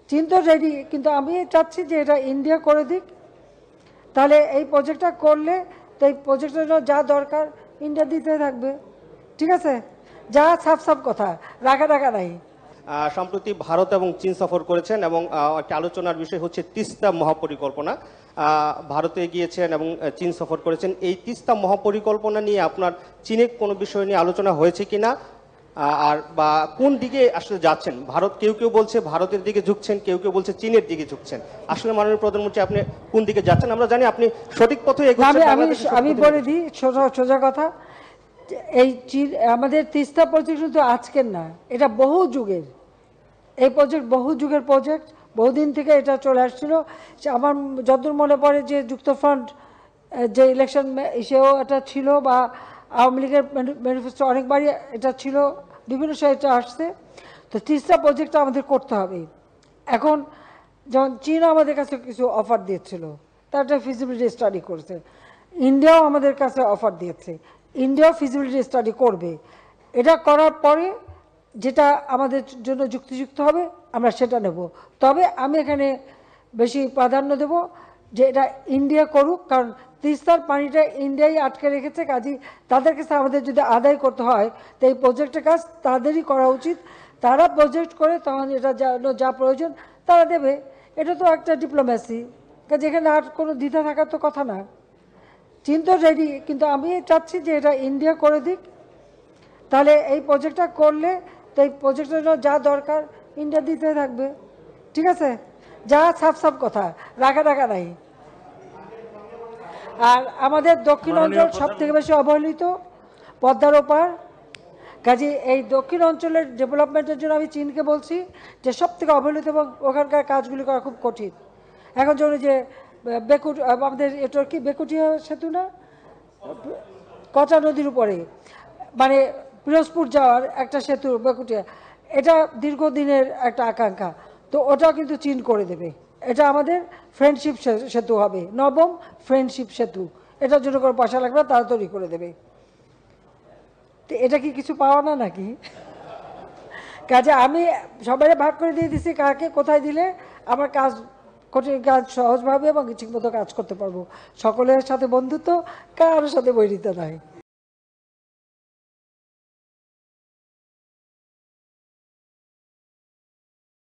চীন তো রেডি, কিন্তু আমি চাচ্ছি যে এটা ইন্ডিয়া করে দিক। তাহলে এই প্রজেক্টটা করলে তো এই প্রজেক্টের জন্য যা দরকার ইন্ডিয়া দিতে থাকবে। ঠিক আছে, যা সাফ সাফ কথা, রাখা রাখা নাই। সম্প্রতি ভারত এবং চীন সফর করেছেন এবং একটা আলোচনার বিষয় হচ্ছে তিস্তা মহাপরিকল্পনা। ভারতে গিয়েছেন এবং চীন সফর করেছেন। এই তিস্তা মহাপরিকল্পনা নিয়ে আপনার চীনে কোনো বিষয় নিয়ে আলোচনা হয়েছে কিনা, আর বা কোন দিকে আসলে যাচ্ছেন? ভারত কেউ কেউ বলছে ভারতের দিকে ঝুঁকছেন, কেউ কেউ বলছে চীনের দিকে ঝুঁকছেন। আসলে মাননীয় প্রধানমন্ত্রী আপনি কোন দিকে যাচ্ছেন? আমরা জানি আপনি সঠিক পথে এগোচ্ছেন। আমি বলে দিই সোজা কথা, এই চীন আমাদের তিস্তা প্রজেক্ট কিন্তু আজকের না, এটা বহু যুগের। এই প্রজেক্ট বহু যুগের প্রজেক্ট, বহুদিন থেকে এটা চলে আসছিল। আমার যতদূর মনে পড়ে যে যুক্তফ্রন্ট যে ইলেকশন সেও এটা ছিল, বা আওয়ামী লীগের ম্যানিফেস্টো অনেকবারই এটা ছিল, বিভিন্ন সময় এটা আসছে। তো তিস্তা প্রজেক্টটা আমাদের করতে হবে। এখন যখন চীন আমাদের কাছে কিছু অফার দিয়েছিল, তার একটা ফিজিবিলিটি স্টাডি করছে। ইন্ডিয়াও আমাদের কাছে অফার দিয়েছে, ইন্ডিয়াও ফিজিবিলিটি স্টাডি করবে। এটা করার পরে যেটা আমাদের জন্য যুক্তিযুক্ত হবে আমরা সেটা নেব। তবে আমি এখানে বেশি প্রাধান্য দেব যে এটা ইন্ডিয়া করুক, কারণ তিস্তার পানিটা ইন্ডিয়াই আটকে রেখেছে। কাজেই তাদের কাছে আমাদের যদি আদায় করতে হয় তো এই প্রজেক্টের কাজ তাদেরই করা উচিত। তারা প্রজেক্ট করে তখন এটা যা প্রয়োজন তারা দেবে। এটা তো একটা ডিপ্লোম্যাসি, যেখানে আর কোনো দ্বিধা থাকার তো কথা না। চীন তো রেডি, কিন্তু আমি চাচ্ছি যে এটা ইন্ডিয়া করে দিক। তাহলে এই প্রজেক্টটা করলে তো এই প্রজেক্টের জন্য যা দরকার ইন্ডিয়া দিতে থাকবে। ঠিক আছে, যা সাফ সাফ কথা, রাখা রাখা নাই। আর আমাদের দক্ষিণ অঞ্চল সব থেকে বেশি অবহেলিত, পদ্মার ওপার। কাজে এই দক্ষিণ অঞ্চলের ডেভেলপমেন্টের জন্য আমি চীনকে বলছি যে সব থেকে অবহেলিত এবং ওখানকার কাজগুলি করা খুব কঠিন। এখন জন্য যে আমাদের এটা কি বেকুটিয়া সেতু না, কচা নদীর উপরে, মানে পিরোজপুর যাওয়ার একটা সেতু বেকুটিয়া, এটা দীর্ঘদিনের একটা আকাঙ্ক্ষা। তো ওটাও কিন্তু চীন করে দেবে। এটা আমাদের ফ্রেন্ডশিপ সেতু হবে, নবম ফ্রেন্ডশিপ সেতু। এটার জন্য কোনো পয়সা লাগবে না, তাড়াতাড়ি করে দেবে। তো এটা কি কিছু পাওয়া না নাকি? কাজে আমি সবাই ভাগ করে দিয়ে দিচ্ছি কাকে কোথায় দিলে আমার কাজ, কঠিন কাজ সহজভাবে এবং ঠিকমতো কাজ করতে পারবো। সকলের সাথে বন্ধুত্ব, কারোর সাথে বৈরিতা নাই।